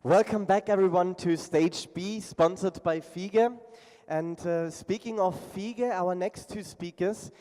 Welcome back everyone to Stage B, sponsored by FIEGE. And speaking of FIEGE, our next two speakers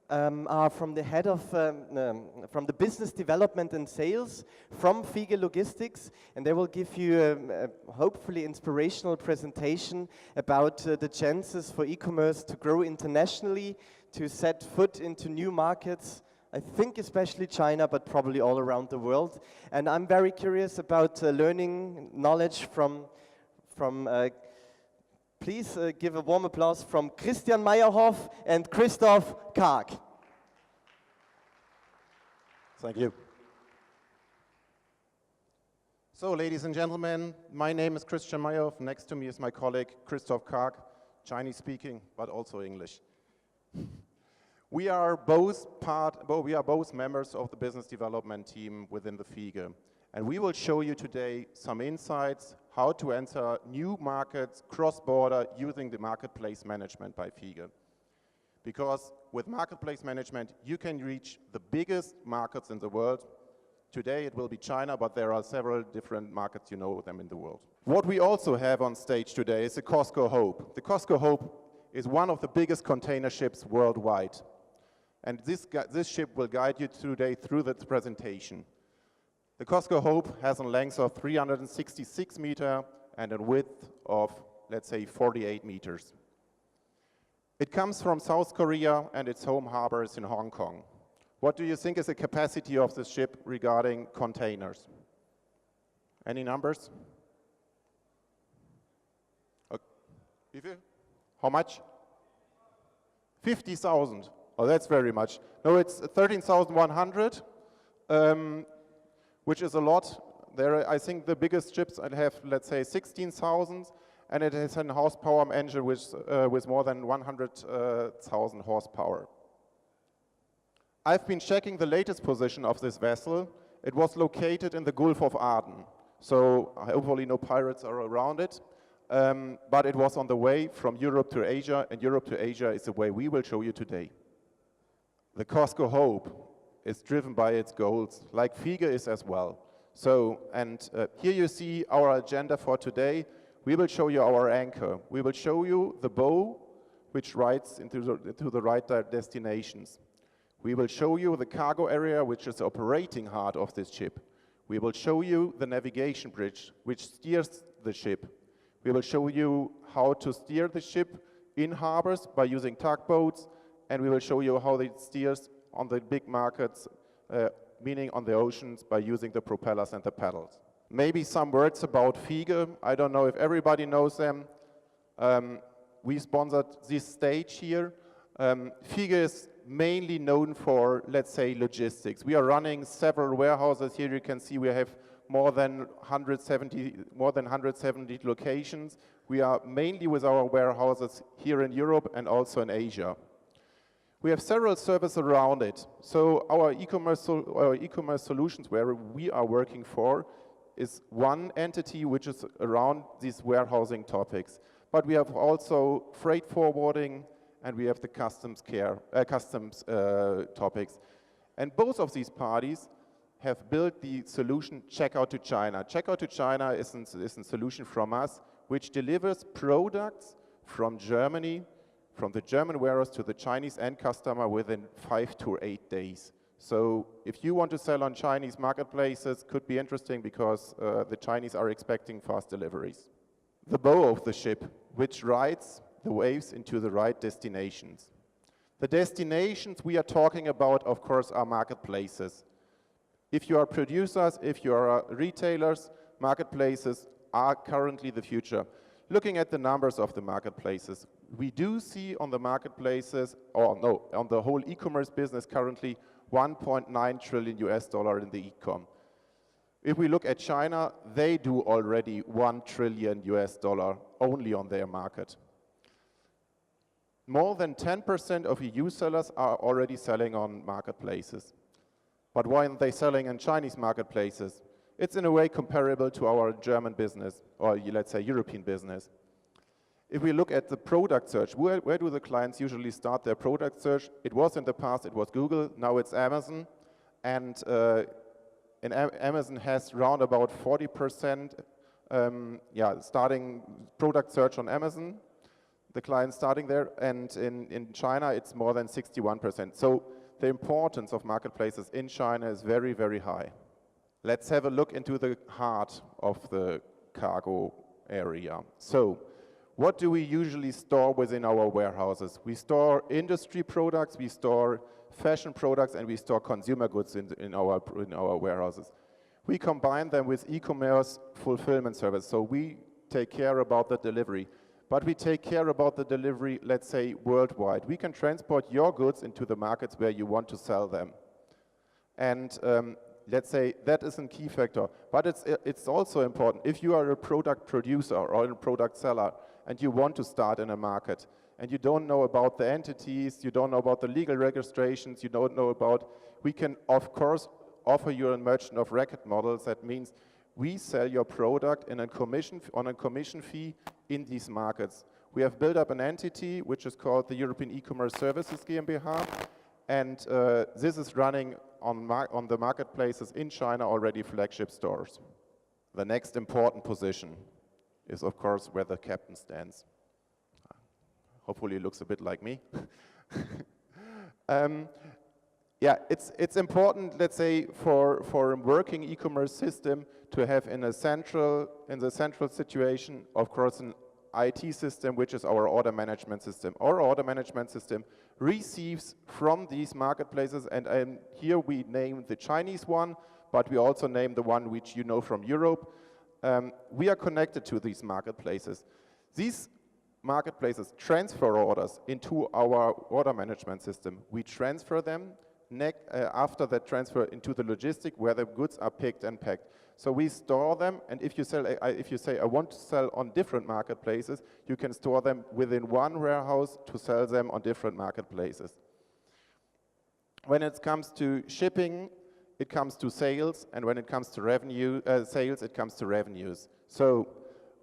are from the head of, from the business development and sales from FIEGE Logistics, and they will give you a hopefully inspirational presentation about the chances for e-commerce to grow internationally, to set foot into new markets. I think especially China, but probably all around the world. And I'm very curious about learning knowledge from please give a warm applause from Christian Meierhoff and Christoph Karg. Thank you. So, ladies and gentlemen, my name is Christian Meierhoff. Next to me is my colleague Christoph Karg, Chinese speaking, but also English. We are both members of the business development team within the FIEGE, and we will show you today some insights how to enter new markets cross-border using the marketplace management by FIEGE. Because with marketplace management, you can reach the biggest markets in the world. Today it will be China, but there are several different markets, you know them, in the world. What we also have on stage today is the COSCO Hope. The COSCO Hope is one of the biggest container ships worldwide. And this ship will guide you today through the presentation. The COSCO Hope has a length of 366 meters and a width of, let's say, 48 meters. It comes from South Korea and its home harbor is in Hong Kong. What do you think is the capacity of this ship regarding containers? Any numbers? How much? 50,000. Oh, that's very much. No, it's 13,100, which is a lot. There, I think the biggest ships have, let's say, 16,000, and it has a horsepower engine with more than 100,000 horsepower. I've been checking the latest position of this vessel. It was located in the Gulf of Aden, so hopefully no pirates are around it. But it was on the way from Europe to Asia, and Europe to Asia is the way we will show you today. The COSCO Hope is driven by its goals, like FIEGE is as well. So, and here you see our agenda for today. We will show you our anchor. We will show you the bow, which rides into the right destinations. We will show you the cargo area, which is the operating heart of this ship. We will show you the navigation bridge, which steers the ship. We will show you how to steer the ship in harbors by using tugboats, and we will show you how it steers on the big markets, meaning on the oceans, by using the propellers and the paddles. Maybe some words about FIEGE. I don't know if everybody knows them. We sponsored this stage here. FIEGE is mainly known for, let's say, logistics. We are running several warehouses. Here you can see we have more than 170 locations. We are mainly with our warehouses here in Europe and also in Asia. We have several services around it. So our e-commerce solutions where we are working for is one entity which is around these warehousing topics. But we have also freight forwarding, and we have the customs topics. And both of these parties have built the solution Checkout to China. Checkout to China is a solution from us which delivers products from Germany, from the German warehouse to the Chinese end customer within 5 to 8 days. So if you want to sell on Chinese marketplaces, could be interesting because the Chinese are expecting fast deliveries. The bow of the ship, which rides the waves into the right destinations. The destinations we are talking about, of course, are marketplaces. If you are producers, if you are retailers, marketplaces are currently the future. Looking at the numbers of the marketplaces, we do see on the marketplaces, or no, on the whole e-commerce business currently 1.9 trillion US dollar in the e-com. If we look at China, they do already 1 trillion US dollar only on their market. More than 10% of EU sellers are already selling on marketplaces. But why aren't they selling in Chinese marketplaces? It's in a way comparable to our German business, or let's say European business. If we look at the product search, where do the clients usually start their product search? It was in the past, it was Google, now it's Amazon. And Amazon has round about 40% starting product search on Amazon, the client starting there, and in China it's more than 61%. So the importance of marketplaces in China is very, very high. Let's have a look into the heart of the cargo area. So what do we usually store within our warehouses? We store industry products, we store fashion products, and we store consumer goods in our warehouses. We combine them with e-commerce fulfillment service. So we take care about the delivery. But we take care about the delivery, let's say, worldwide. We can transport your goods into the markets where you want to sell them. And let's say that is a key factor. But it's also important, if you are a product producer or a product seller and you want to start in a market and you don't know about the entities, you don't know about the legal registrations, you don't know about, we can, of course, offer you a merchant of record models. That means we sell your product on a commission fee in these markets. We have built up an entity which is called the European E-commerce Services GmbH, and this is running on the marketplaces in China already, flagship stores. The next important position is, of course, where the captain stands. Hopefully it looks a bit like me. Yeah, it's important, let's say, for a working e-commerce system to have in the central situation, of course, an IT system, which is our order management system. Our order management system receives from these marketplaces, and here we name the Chinese one, but we also name the one which you know from Europe. We are connected to these marketplaces. These marketplaces transfer orders into our order management system. We transfer them after that transfer into the logistic where the goods are picked and packed. So we store them, and if you say I want to sell on different marketplaces, you can store them within one warehouse to sell them on different marketplaces. When it comes to shipping, it comes to sales, and when it comes to revenue, sales, it comes to revenues. So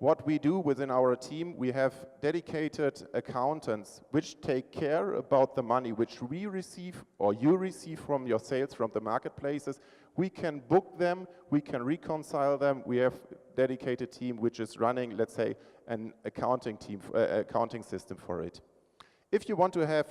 what we do within our team, we have dedicated accountants which take care about the money which we receive or you receive from your sales from the marketplaces. We can book them, we can reconcile them. We have a dedicated team which is running, let's say, an accounting system for it. If you want to have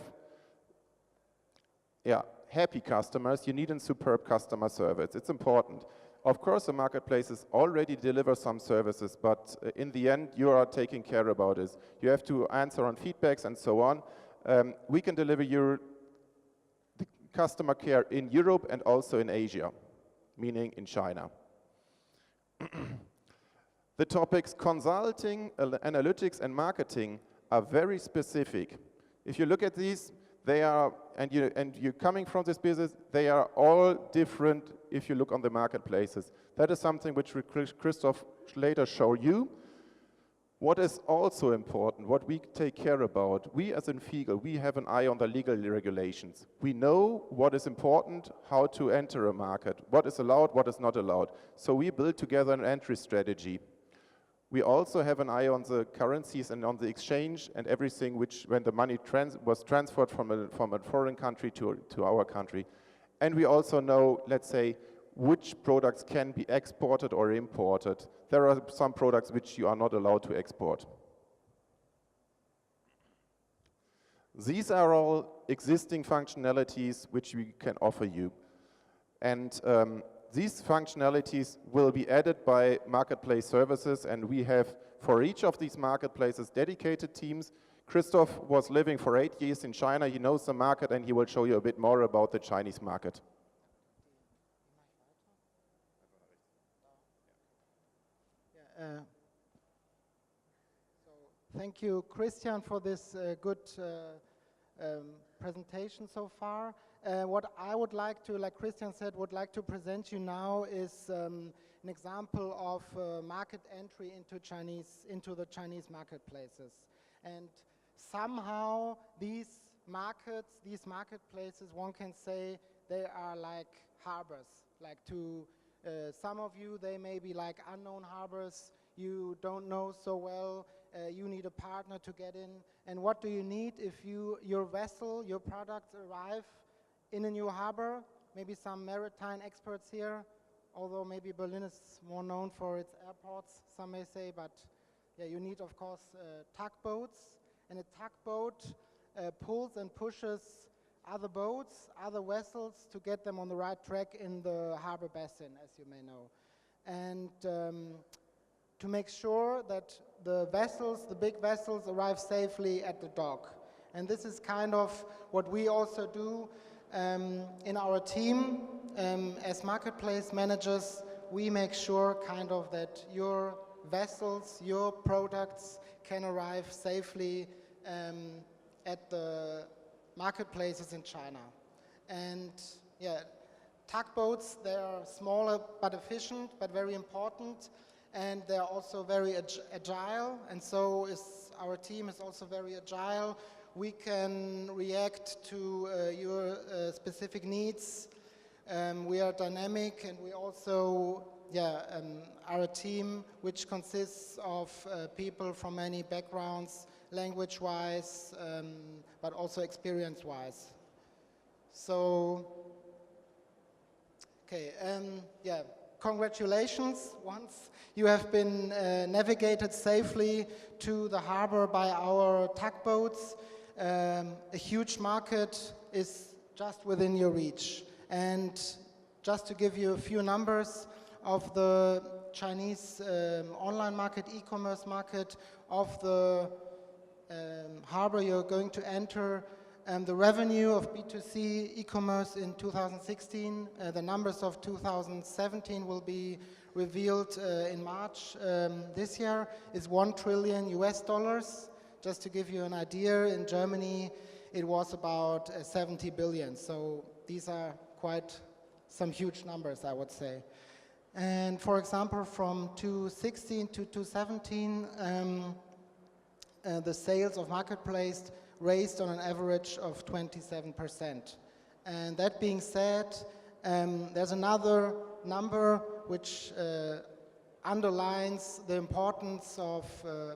happy customers, you need a superb customer service. It's important. Of course, the marketplaces already deliver some services, but in the end, you are taking care about it. You have to answer on feedbacks and so on. We can deliver you the customer care in Europe and also in Asia, meaning in China. The topics consulting, analytics, and marketing are very specific. If you look at these, they are, and you're coming from this business, they are all different if you look on the marketplaces. That is something which Christoph later show you. What is also important, what we take care about, we as in FIEGE, we have an eye on the legal regulations. We know what is important, how to enter a market, what is allowed, what is not allowed. So we build together an entry strategy. We also have an eye on the currencies and on the exchange and everything which, when the money was transferred from a foreign country to our country. And we also know, let's say, which products can be exported or imported. There are some products which you are not allowed to export. These are all existing functionalities which we can offer you. And these functionalities will be added by marketplace services, and we have, for each of these marketplaces, dedicated teams. Christoph was living for 8 years in China. He knows the market, and he will show you a bit more about the Chinese market. Thank you, Christian, for this good presentation so far. What I would like to, like Christian said, would like to present you now is an example of market entry into the Chinese marketplaces. And somehow these marketplaces, one can say they are like harbors. Like to some of you, they may be like unknown harbors. You don't know so well. You need a partner to get in. And what do you need if your vessel, your products arrive in a new harbor? Maybe some maritime experts here. although maybe Berlin is more known for its airports, some may say, but yeah, you need, of course, tugboats, and a tugboat pulls and pushes other boats, other vessels, to get them on the right track in the harbor basin, as you may know. And to make sure that the vessels, the big vessels, arrive safely at the dock. And this is kind of what we also do in our team. As marketplace managers, we make sure kind of that your vessels, your products can arrive safely at the marketplaces in China. And yeah, tugboats, they are smaller but efficient, but very important, and they're also very agile, and so our team is also very agile. We can react to your specific needs. We are dynamic, and we also are a team which consists of people from many backgrounds, language-wise, but also experience-wise. So, okay, congratulations. Once you have been navigated safely to the harbor by our tugboats, a huge market is just within your reach. And just to give you a few numbers of the Chinese online market, e-commerce market, of the harbor you're going to enter, the revenue of B2C e-commerce in 2016, the numbers of 2017 will be revealed in March this year, is $1 trillion US. Just to give you an idea, in Germany it was about 70 billion. So these are quite some huge numbers, I would say. And for example, from 2016 to 2017, the sales of marketplace raised on an average of 27%. And that being said, there's another number which underlines the importance of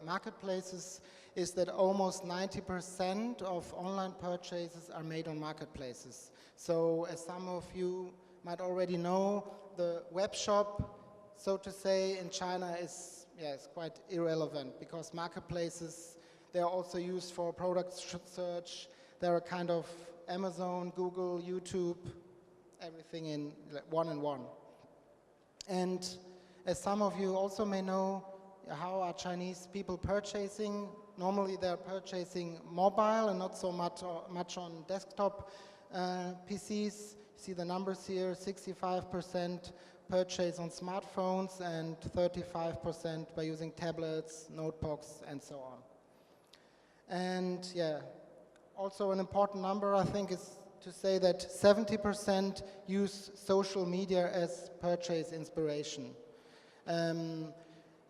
marketplaces, is that almost 90% of online purchases are made on marketplaces. So as some of you might already know, the web shop, so to say, in China is quite irrelevant, because marketplaces, they're also used for product search. They're a kind of Amazon, Google, YouTube, everything in one. And as some of you also may know, how are Chinese people purchasing? Normally they're purchasing mobile and not so much on desktop PCs. You see the numbers here, 65% purchase on smartphones and 35% by using tablets, notebooks, and so on. And yeah, also an important number, I think, is to say that 70% use social media as purchase inspiration. And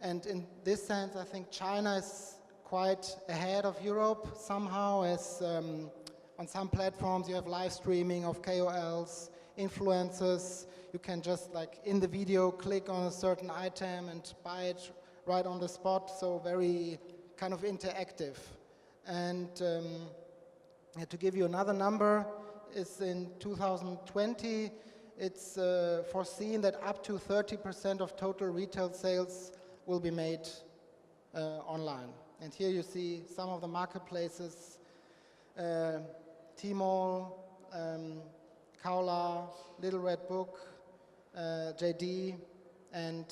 in this sense, I think China is quite ahead of Europe somehow, as on some platforms you have live streaming of KOLs, influencers. You can just, like, in the video, click on a certain item and buy it right on the spot, so very kind of interactive. And to give you another number, is in 2020, it's foreseen that up to 30% of total retail sales will be made online. And here you see some of the marketplaces, Tmall, Kaola, Little Red Book, JD, and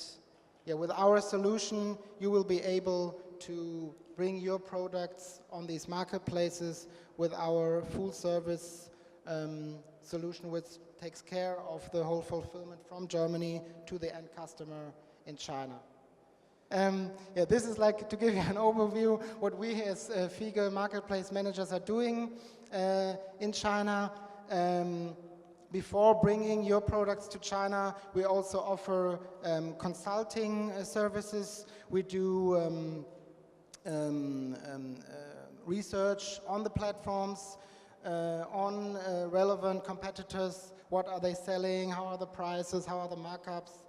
yeah, with our solution, you will be able to bring your products on these marketplaces with our full service solution, which takes care of the whole fulfillment from Germany to the end customer in China. This is like to give you an overview what we as FIEGE marketplace managers are doing in China. Before bringing your products to China, we also offer consulting services. We do research on the platforms, on relevant competitors. What are they selling? How are the prices? How are the markups?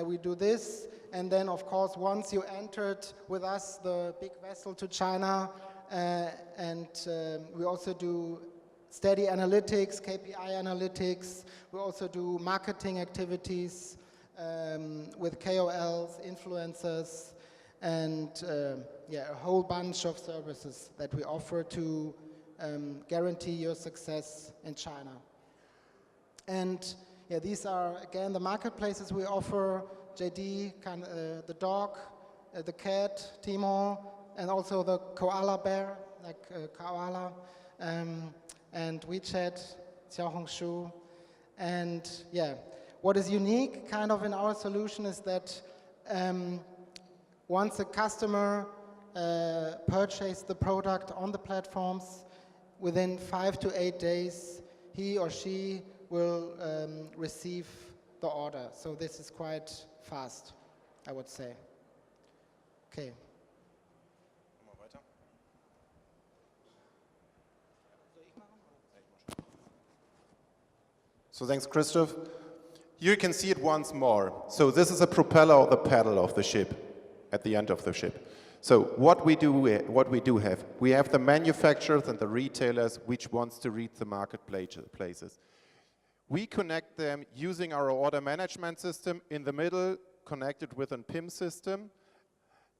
We do this, and then of course once you entered with us the big vessel to China, and we also do steady analytics, KPI analytics. We also do marketing activities, with KOLs, influencers, and yeah, a whole bunch of services that we offer to guarantee your success in China. And yeah, these are again the marketplaces we offer: JD, the dog, the cat, Tmall, and also the koala bear, like koala, and WeChat, Xiaohongshu. And yeah, what is unique kind of in our solution is that once a customer purchased the product on the platforms, within 5 to 8 days, he or she will receive the order. So this is quite fast, I would say. Okay. So thanks, Christoph. Here you can see it once more. So this is a propeller or the pedal of the ship at the end of the ship. So what we do have, we have the manufacturers and the retailers which wants to reach the marketplaces. We connect them using our order management system in the middle, connected with an PIM system.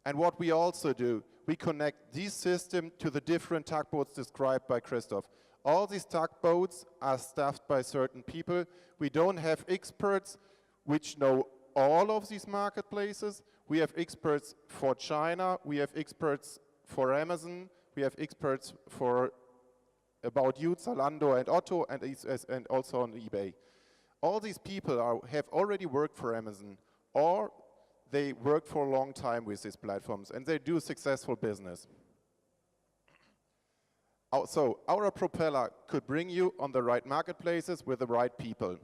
And what we also do, we connect this system to the different tugboats described by Christoph. All these tugboats are staffed by certain people. We don't have experts which know all of these marketplaces. We have experts for China, we have experts for Amazon, we have experts for About You, Zalando and Otto, and also on eBay. All these people have already worked for Amazon, or they work for a long time with these platforms, and they do successful business. So our propeller could bring you on the right marketplaces with the right people.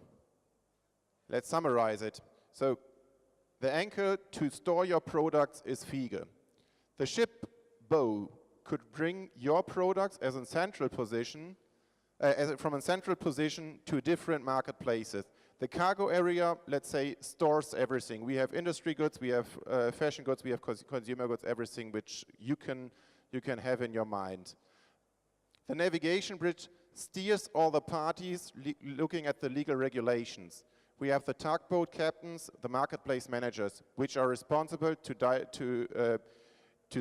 Let's summarize it. So the anchor to store your products is FIEGE. The ship bow could bring your products as a central position, from a central position to different marketplaces. The cargo area, let's say, stores everything. We have industry goods, we have fashion goods, we have consumer goods, everything which you can have in your mind. The navigation bridge steers all the parties looking at the legal regulations. We have the tugboat captains, the marketplace managers, which are responsible to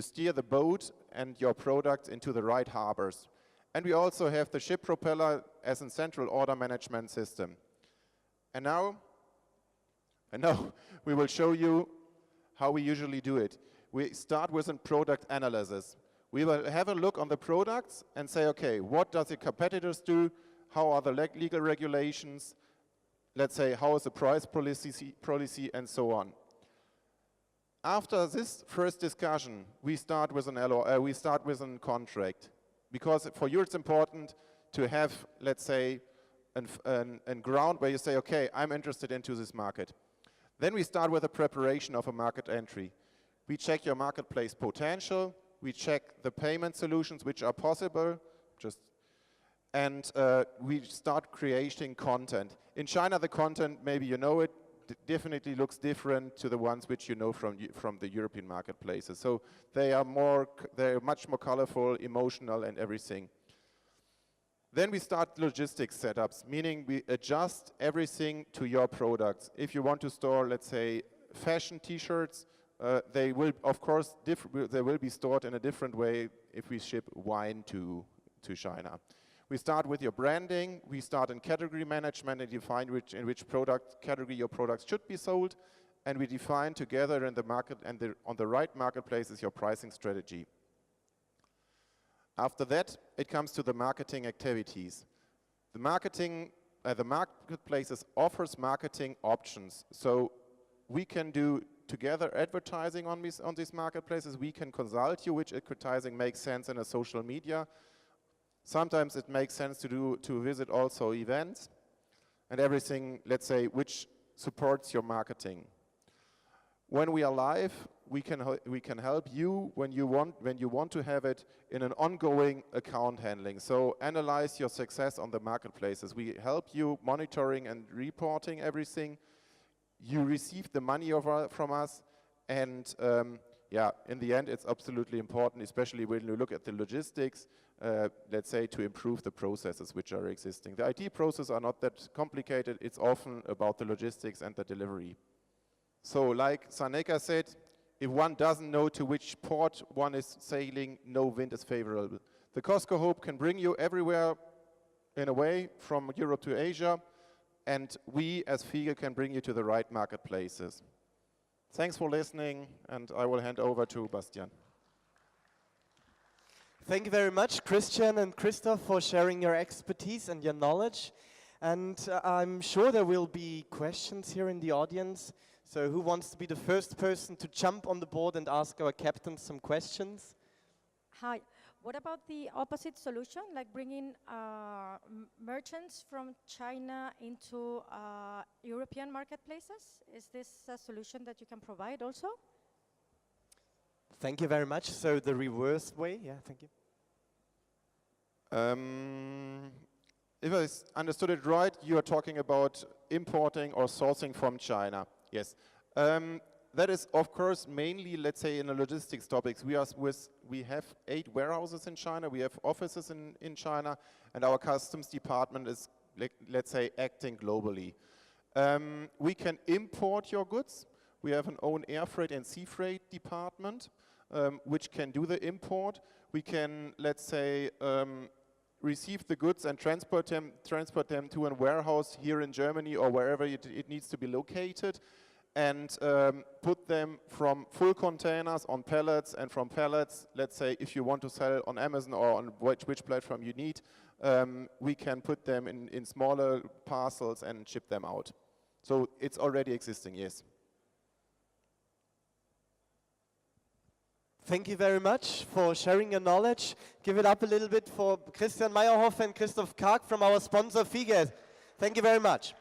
steer the boat and your products into the right harbors. And we also have the ship propeller as a central order management system. And now we will show you how we usually do it. We start with a product analysis. We will have a look on the products and say, okay, what does the competitors do? How are the legal regulations? Let's say, how is the price policy, and so on. After this first discussion, we start with a contract, because for you it's important to have, let's say, a ground where you say, okay, I'm interested into this market. Then we start with the preparation of a market entry. We check your marketplace potential. We check the payment solutions which are possible, and we start creating content. In China, the content, maybe you know it, definitely looks different to the ones which you know from the European marketplaces. So they're much more colorful, emotional, and everything. Then we start logistic setups, meaning we adjust everything to your products. If you want to store, let's say, fashion T-shirts, they will, of course, they will be stored in a different way if we ship wine to China. We start with your branding. We start in category management and define in which product category your products should be sold, and we define together in the market and on the right marketplaces your pricing strategy. After that, it comes to the marketing activities. The marketplaces offers marketing options, so we can do together advertising on these marketplaces. We can consult you which advertising makes sense in a social media. Sometimes it makes sense to visit also events and everything, let's say, which supports your marketing. When we are live, we can help you when you want to have it in an ongoing account handling. So analyze your success on the marketplaces. We help you monitoring and reporting everything. You receive the money from us, and yeah, in the end, it's absolutely important, especially when you look at the logistics, let's say, to improve the processes which are existing. The IT processes are not that complicated. It's often about the logistics and the delivery. So like Saneka said, if one doesn't know to which port one is sailing, no wind is favorable. The Costco Hope can bring you everywhere in a way, from Europe to Asia, and we as FIEGE can bring you to the right marketplaces. Thanks for listening, and I will hand over to Bastian. Thank you very much, Christian and Christoph, for sharing your expertise and your knowledge. And I'm sure there will be questions here in the audience. So who wants to be the first person to jump on the board and ask our captain some questions? Hi. What about the opposite solution, like bringing merchants from China into European marketplaces? Is this a solution that you can provide also? Thank you very much. So the reverse way, yeah, thank you. If I understood it right, you are talking about importing or sourcing from China. Yes. That is, of course, mainly, let's say, in the logistics topics. We have 8 warehouses in China, we have offices in China, and our customs department is, let's say, acting globally. We can import your goods. We have an own air freight and sea freight department, which can do the import. We can, let's say, receive the goods and transport them to a warehouse here in Germany or wherever it needs to be located, and put them from full containers on pallets, and from pallets, let's say, if you want to sell on Amazon or on which platform you need, we can put them in smaller parcels and ship them out. So it's already existing, yes. Thank you very much for sharing your knowledge. Give it up a little bit for Christian Meierhoff and Christoph Karg from our sponsor FIEGE. Thank you very much.